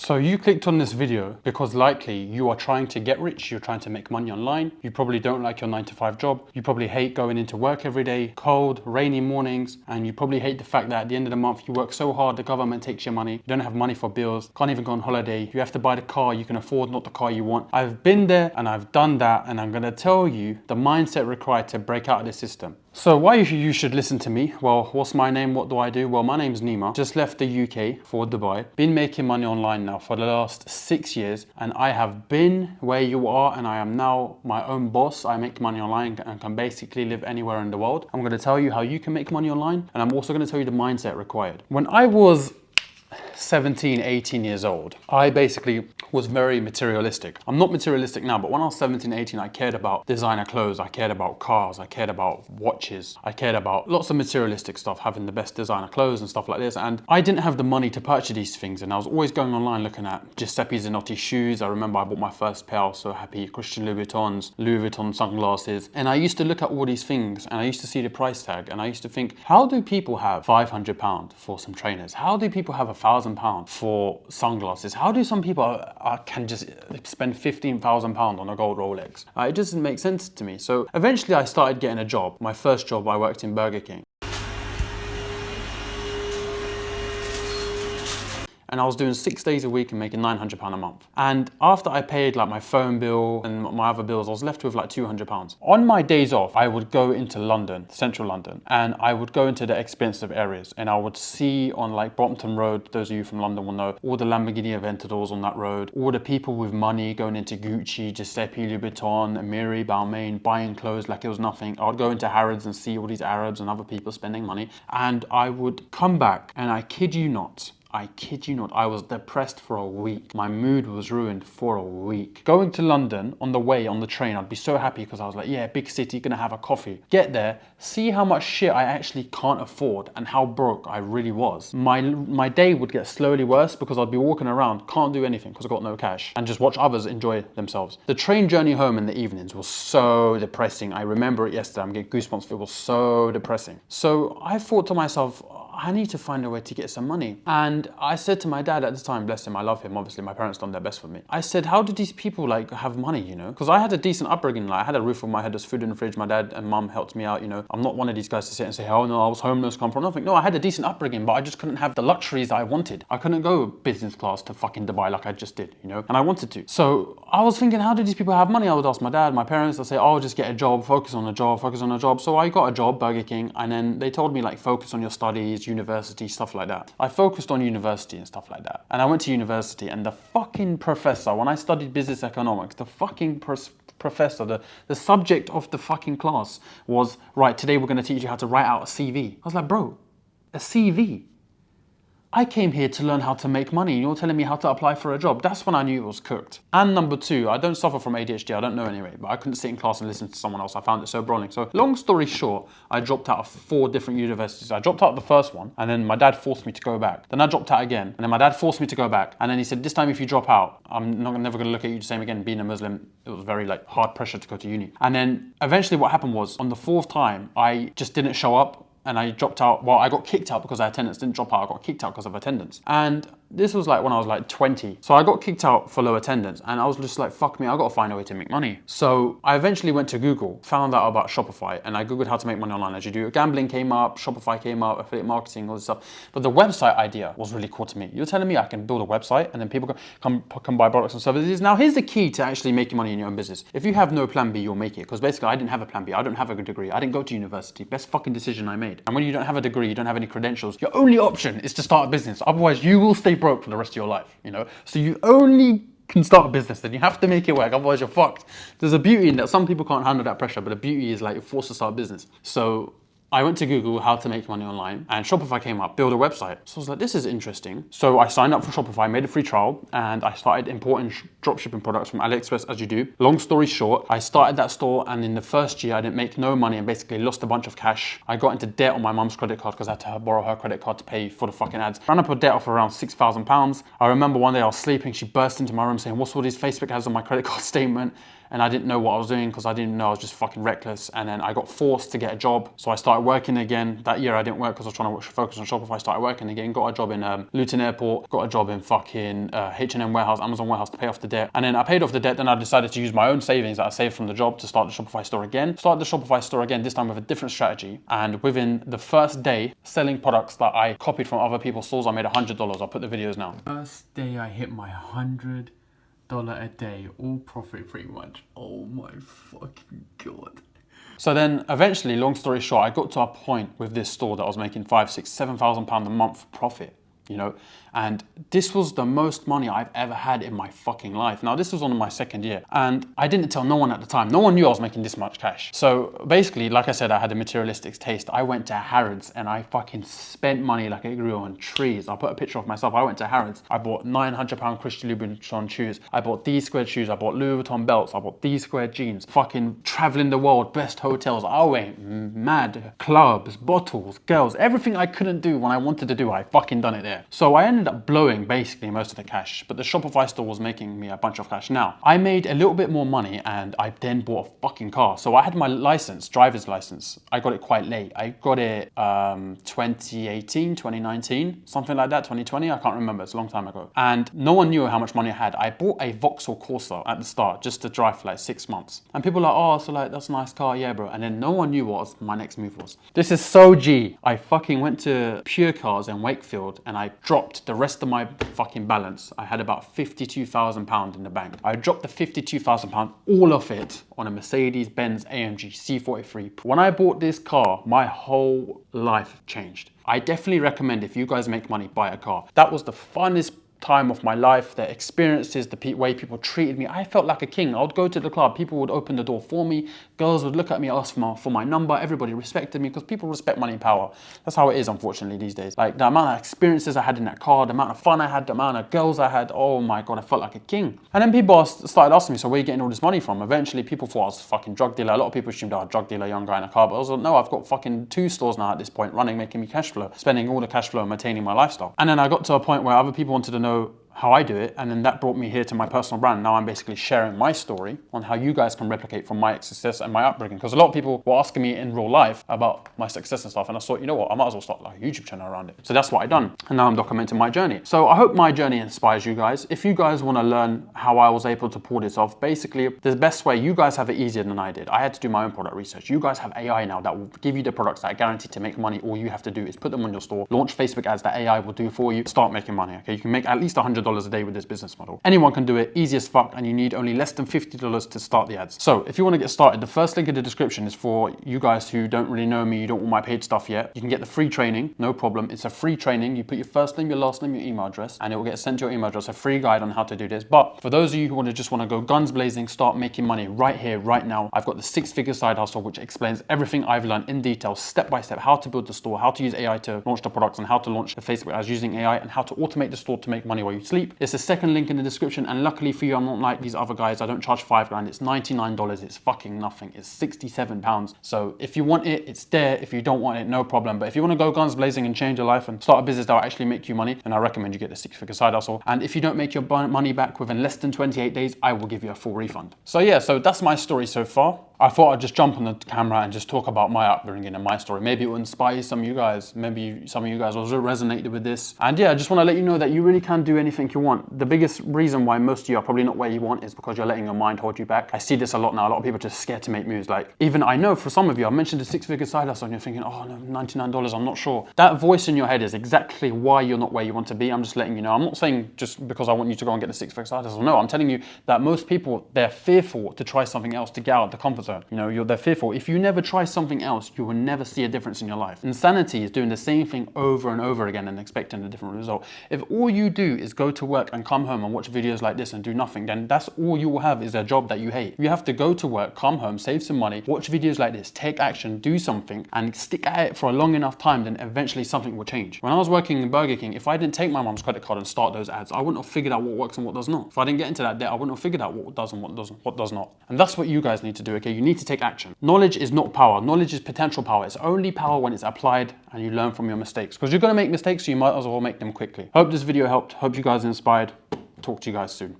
So you clicked on this video because likely you are trying to get rich, you're trying to make money online, you probably don't like your 9 to 5 job, you probably hate going into work every day, cold, rainy mornings, and you probably hate the fact that at the end of the month you work so hard, the government takes your money, you don't have money for bills, can't even go on holiday, you have to buy the car you can afford, not the car you want. I've been there and I've done that, and I'm gonna tell you the mindset required to break out of this system. So why you should listen to me? Well, what's my name? What do I do? Well, my name's Nima. Just left the UK for Dubai. Been making money online now for the last 6 years, and I have been where you are, and I am now my own boss. I make money online and can basically live anywhere in the world. I'm going to tell you how you can make money online, and I'm also going to tell you the mindset required. When I was 17, 18 years old, I basically was very materialistic. I'm not materialistic now, but when I was 17, 18, I cared about designer clothes, I cared about cars, I cared about watches, I cared about lots of materialistic stuff, having the best designer clothes and stuff like this. And I didn't have the money to purchase these things, and I was always going online looking at Giuseppe Zanotti shoes. I remember I bought my first pair, I was so happy. Christian Louis Vuitton sunglasses. And I used to look at all these things, and I used to see the price tag, and I used to think, how do people have £500 for some trainers? How do people have £1,000 for sunglasses? How do some people can just spend £15,000 on a gold Rolex? It doesn't make sense to me. So eventually I started getting a job. My first job, I worked in Burger King. And I was doing 6 days a week and making £900 a month. And after I paid like my phone bill and my other bills, I was left with like £200. On my days off, I would go into London, central London, and I would go into the expensive areas, and I would see on like Brompton Road, those of you from London will know, all the Lamborghini Aventadors on that road, all the people with money going into Gucci, Giuseppe, Louis Vuitton, Amiri, Balmain, buying clothes like it was nothing. I would go into Harrods and see all these Arabs and other people spending money, and I would come back, and I kid you not, I was depressed for a week. My mood was ruined for a week. Going to London on the way, on the train, I'd be so happy because I was like, yeah, big city, gonna have a coffee. Get there, see how much shit I actually can't afford and how broke I really was. My day would get slowly worse because I'd be walking around, can't do anything because I got no cash, and just watch others enjoy themselves. The train journey home in the evenings was so depressing. I remember it yesterday, I'm getting goosebumps. It was so depressing. So I thought to myself, I need to find a way to get some money. And I said to my dad at the time, bless him, I love him, obviously my parents done their best for me. I said, how do these people like have money, you know? Because I had a decent upbringing, like I had a roof over my head, there's food in the fridge, my dad and mum helped me out, you know? I'm not one of these guys to sit and say, oh no, I was homeless, come from nothing. No, I had a decent upbringing, but I just couldn't have the luxuries that I wanted. I couldn't go business class to fucking Dubai like I just did, you know? And I wanted to. So I was thinking, how do these people have money? I would ask my dad, my parents, I'd say, oh, just get a job, focus on a job, focus on a job. So I got a job, Burger King, and then they told me like, focus on your studies, university, stuff like that. I focused on university and stuff like that. And I went to university, and the fucking professor, when I studied business economics, the fucking professor, the subject of the fucking class was, right, today we're going to teach you how to write out a CV. I was like, bro, a CV? I came here to learn how to make money, and you're telling me how to apply for a job. That's when I knew it was cooked. And number two, I don't suffer from ADHD, I don't know anyway, but I couldn't sit in class and listen to someone else. I found it so boring. So long story short, I dropped out of 4 different universities. I dropped out of the first one, and then my dad forced me to go back. Then I dropped out again, and then my dad forced me to go back. And then he said, this time if you drop out, I'm never gonna look at you the same again. Being a Muslim, it was very like hard pressure to go to uni. And then eventually what happened was, on the 4th time, I just didn't show up. And I dropped out, well, I got kicked out because attendance didn't drop out, I got kicked out because of attendance. And this was like when I was like 20. So I got kicked out for low attendance, and I was just like, fuck me, I gotta find a way to make money. So I eventually went to Google, found out about Shopify, and I Googled how to make money online as you do. Gambling came up, Shopify came up, affiliate marketing, all this stuff. But the website idea was really cool to me. You're telling me I can build a website and then people can buy products and services. Now here's the key to actually making money in your own business. If you have no plan B, you'll make it. Because basically I didn't have a plan B, I don't have a good degree, I didn't go to university. Best fucking decision I made. And when you don't have a degree, you don't have any credentials, your only option is to start a business. Otherwise you will stay broke for the rest of your life, you know? So you only can start a business, then you have to make it work, otherwise you're fucked. There's a beauty in that. Some people can't handle that pressure, but the beauty is like you're forced to start a business. So I went to Google how to make money online, and Shopify came up, build a website. So I was like, this is interesting. So I signed up for Shopify, made a free trial, and I started importing dropshipping products from AliExpress as you do. Long story short, I started that store, and in the first year I didn't make no money and basically lost a bunch of cash. I got into debt on my mum's credit card because I had to borrow her credit card to pay for the fucking ads. Ran up a debt of around £6,000. I remember one day I was sleeping, she burst into my room saying, what's all these Facebook ads on my credit card statement? and I didn't know what I was doing because I didn't know, I was just fucking reckless. And then I got forced to get a job. So I started working again. That year I didn't work because I was trying to focus on Shopify. I started working again, got a job in Luton Airport, got a job in fucking H&M warehouse, Amazon warehouse to pay off the debt. And then I paid off the debt. Then I decided to use my own savings that I saved from the job to start the Shopify store again. Started the Shopify store again, this time with a different strategy. And within the first day, selling products that I copied from other people's stores, I made $100. I'll put the videos now. First day I hit my $100 a day, all profit pretty much. Oh my fucking God. So then eventually, long story short, I got to a point with this store that I was making £5,000, £6,000, £7,000 a month profit, you know, and this was the most money I've ever had in my fucking life. Now, this was on my second year, and I didn't tell no one at the time. No one knew I was making this much cash. So basically, like I said, I had a materialistic taste. I went to Harrods and I fucking spent money like it grew on trees. I'll put a picture of myself. I went to Harrods. I bought £900 Christian Louboutin shoes. I bought these squared shoes. I bought Louis Vuitton belts. I bought these squared jeans. Fucking traveling the world, best hotels. I went mad. Clubs, bottles, girls, everything I couldn't do when I wanted to do, I fucking done it there. So I ended up blowing basically most of the cash, but the Shopify store was making me a bunch of cash. Now, I made a little bit more money and I then bought a fucking car. So I had my license, driver's license. I got it quite late. I got it 2018, 2019, something like that, 2020. I can't remember, it's a long time ago. And no one knew how much money I had. I bought a Vauxhall Corsa at the start just to drive for like 6 months. And people were like, oh, so like, that's a nice car, yeah, bro. And then no one knew what my next move was. This is so G. I fucking went to Pure Cars in Wakefield and I dropped the rest of my fucking balance. I had about £52,000 in the bank. I dropped the £52,000, all of it, on a Mercedes-Benz AMG C43. When I bought this car, my whole life changed. I definitely recommend, if you guys make money, buy a car. That was the funnest time of my life, the experiences, the way people treated me. I felt like a king. I would go to the club, people would open the door for me, girls would look at me, ask for my number, everybody respected me because people respect money and power. That's how it is, unfortunately, these days. Like the amount of experiences I had in that car, the amount of fun I had, the amount of girls I had, oh my God, I felt like a king. And then people started asking me, so where are you getting all this money from? Eventually people thought I was a fucking drug dealer. A lot of people assumed I was a drug dealer, young guy in a car, but I was like, no, I've got fucking 2 stores now at this point running, making me cash flow, spending all the cash flow and maintaining my lifestyle. And then I got to a point where other people wanted to know how I do it, and then that brought me here to my personal brand. Now I'm basically sharing my story on how you guys can replicate from my success and my upbringing, because a lot of people were asking me in real life about my success and stuff, and I thought, you know what, I might as well start like a YouTube channel around it. So that's what I done, and now I'm documenting my journey. So I hope my journey inspires you guys. If you guys want to learn how I was able to pull this off, basically the best way, you guys have it easier than I did. I had to do my own product research. You guys have AI now that will give you the products that are guaranteed to make money. All you have to do is put them on your store, launch Facebook ads that AI will do for you, start making money. Okay, you can make at least $100 a day with this business model. Anyone can do it, easy as fuck, and you need only less than $50 to start the ads. So if you want to get started, the first link in the description is for you guys who don't really know me, you don't want my paid stuff yet. You can get the free training, no problem. It's a free training. You put your first name, your last name, your email address, and it will get sent to your email address, a free guide on how to do this. But for those of you who want to go guns blazing, start making money right here, right now, I've got the 6-figure side hustle, which explains everything I've learned in detail, step by step, how to build the store, how to use AI to launch the products, and how to launch the Facebook ads using AI, and how to automate the store to make money while you sleep. It's the second link in the description, and luckily for you, I'm not like these other guys. I don't charge $5 it's $99. It's fucking nothing. It's £67. So if you want it, it's there. If you don't want it, no problem. But if you want to go guns blazing and change your life and start a business that will actually make you money, then I recommend you get the 6-figure side hustle. And if you don't make your money back within less than 28 days, I will give you a full refund. So yeah, so that's my story so far. I thought I'd just jump on the camera and just talk about my upbringing and my story. Maybe it will inspire some of you guys. Maybe some of you guys also resonated with this. And yeah, I just want to let you know that you really can do anything you want. The biggest reason why most of you are probably not where you want is because you're letting your mind hold you back. I see this a lot now. A lot of people are just scared to make moves. Like, even I know for some of you, I mentioned the 6-figure side hustle and you're thinking, oh no, $99, I'm not sure. That voice in your head is exactly why you're not where you want to be. I'm just letting you know. I'm not saying just because I want you to go and get the 6-figure side hustle. No, I'm telling you that most people, they're fearful to try something else, to get out of the comfort zone. You know, they're fearful. If you never try something else, you will never see a difference in your life. Insanity is doing the same thing over and over again and expecting a different result. If all you do is go to work and come home and watch videos like this and do nothing, then that's all you will have, is a job that you hate. You have to go to work, come home, save some money, watch videos like this, take action, do something, and stick at it for a long enough time, then eventually something will change. When I was working in Burger King, if I didn't take my mom's credit card and start those ads, I wouldn't have figured out what works and what does not. If I didn't get into that debt, I wouldn't have figured out what does and what does not. And that's what you guys need to do, okay? You need to take action. Knowledge is not power. Knowledge is potential power. It's only power when it's applied and you learn from your mistakes. Because you're going to make mistakes, so you might as well make them quickly. Hope this video helped. Hope you guys are inspired. Talk to you guys soon.